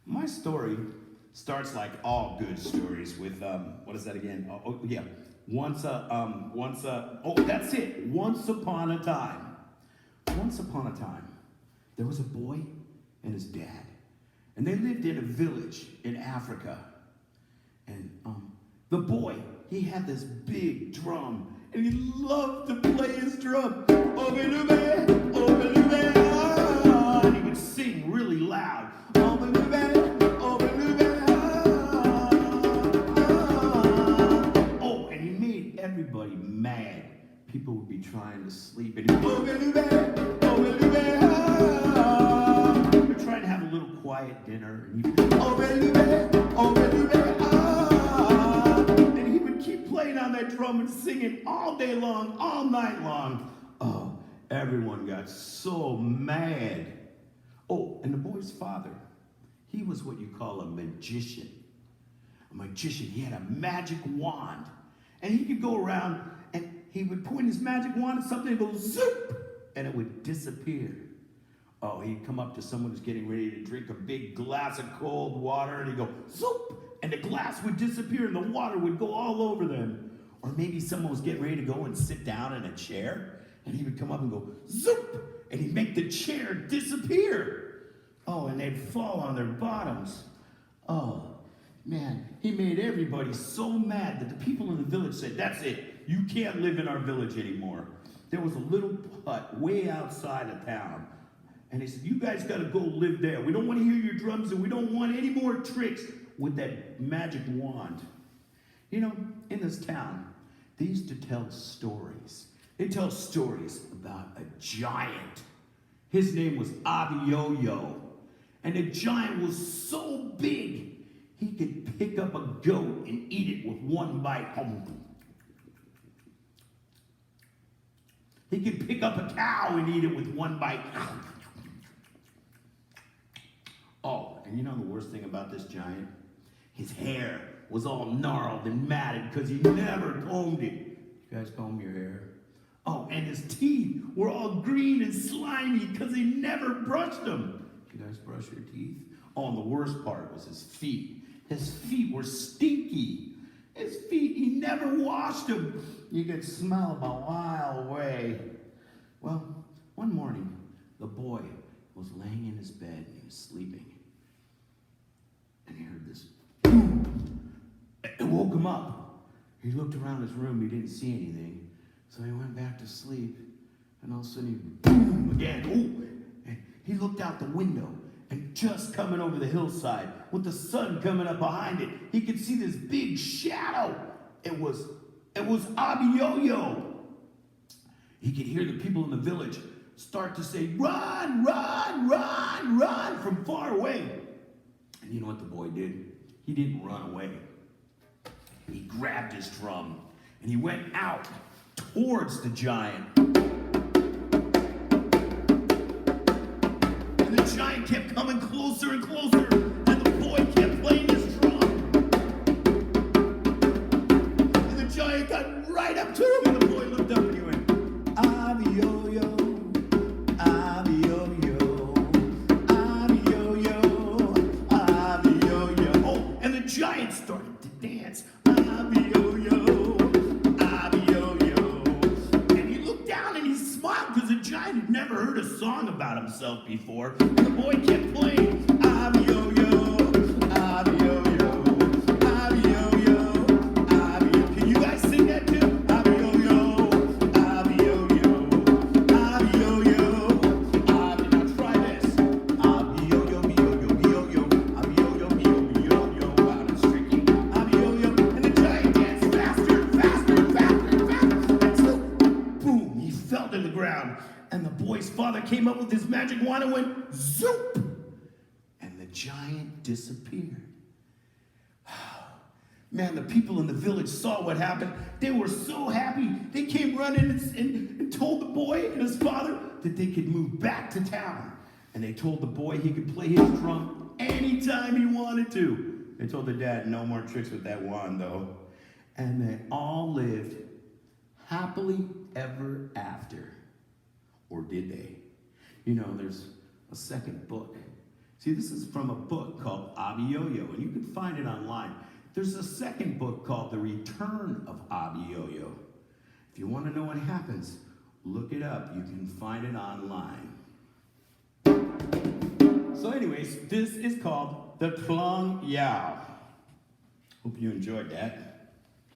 My story starts like all good stories with what is that again? Yeah, that's it. Once upon a time. Once upon a time, there was a boy and his dad, and they lived in a village in Africa. And the boy, he had this big drum, and he loved to play his drum. Obalube, obalube, ah, and he would sing really loud. Obalube, obalube, ah. Oh, and he made everybody mad. People would be trying to sleep, and he'd obalube, obalube, ah. They're trying to have a little quiet dinner, and he'd obalube, obalube, ah. And he would keep playing on that drum and singing all day long, all night long. Oh, everyone got so mad. Oh, and the boy's father, he was what you call a magician. A magician, he had a magic wand. And he could go around and he would point his magic wand at something and go zoop, and it would disappear. Oh, he'd come up to someone who's getting ready to drink a big glass of cold water, and he'd go zoop, and the glass would disappear and the water would go all over them. Or maybe someone was getting ready to go and sit down in a chair, and he would come up and go zoop, and he'd make the chair disappear. Oh, and they'd fall on their bottoms. Oh, man, he made everybody so mad that the people in the village said, "That's it. You can't live in our village anymore." There was a little hut way outside of town. And he said, "You guys got to go live there. We don't want to hear your drums, and we don't want any more tricks with that magic wand." You know, in this town, they used to tell stories. They tell stories about a giant. His name was Abiyoyo. And the giant was so big, he could pick up a goat and eat it with one bite. He could pick up a cow and eat it with one bite. Oh, and you know the worst thing about this giant? His hair was all gnarled and matted because he never combed it. You guys comb your hair? Oh, and his teeth were all green and slimy because he never brushed them. You guys brush your teeth? Oh, and the worst part was his feet. His feet were stinky. His feet, he never washed them. You could smell them a mile away. Well, one morning, the boy was laying in his bed and he was sleeping. And he heard this boom. It woke him up. He looked around his room, he didn't see anything. So he went back to sleep. And all of a sudden, he boom again. Oh, and he looked out the window. And just coming over the hillside, with the sun coming up behind it, he could see this big shadow. It was Abiyoyo. He could hear the people in the village start to say, "Run, run, run, run," from far away. And you know what the boy did? He didn't run away. He grabbed his drum and he went out towards the giant. And the giant kept coming closer and closer, and the boy kept playing his drum. And the giant got right up to him, and the boy looked up and he went, "Abiyoyo, Abiyoyo, Abiyoyo, Abiyoyo." Oh, and the giant started to dance. Abiyoyo, Abiyoyo. And he looked down and he smiled because the giant had never heard a song about himself before. And the boy kept playing. Abiyoyo, Abiyoyo, Abiyoyo, Abiyoyo. Can you guys sing that too? Abiyoyo, Abiyoyo, Abiyoyo, Now try this. Abiyoyo, Biyoyo, Biyoyo, Abiyoyo, Biyoyo, Biyoyo. Loud and streaky. Abiyoyo. And the giant danced faster, faster, faster, faster. Until, boom, he fell to the ground. And the boy's father came up with his magic wand and went zoop. And the giant disappeared. Man, the people in the village saw what happened. They were so happy. They came running and told the boy and his father that they could move back to town. And they told the boy he could play his drum anytime he wanted to. They told the dad, "No more tricks with that wand, though." And they all lived happily ever after. Or did they? You know, there's a second book. See, this is from a book called Abiyoyo, and you can find it online. There's a second book called The Return of Abiyoyo. If you want to know what happens, look it up. You can find it online. So anyways, this is called the Klong Yao. Hope you enjoyed that.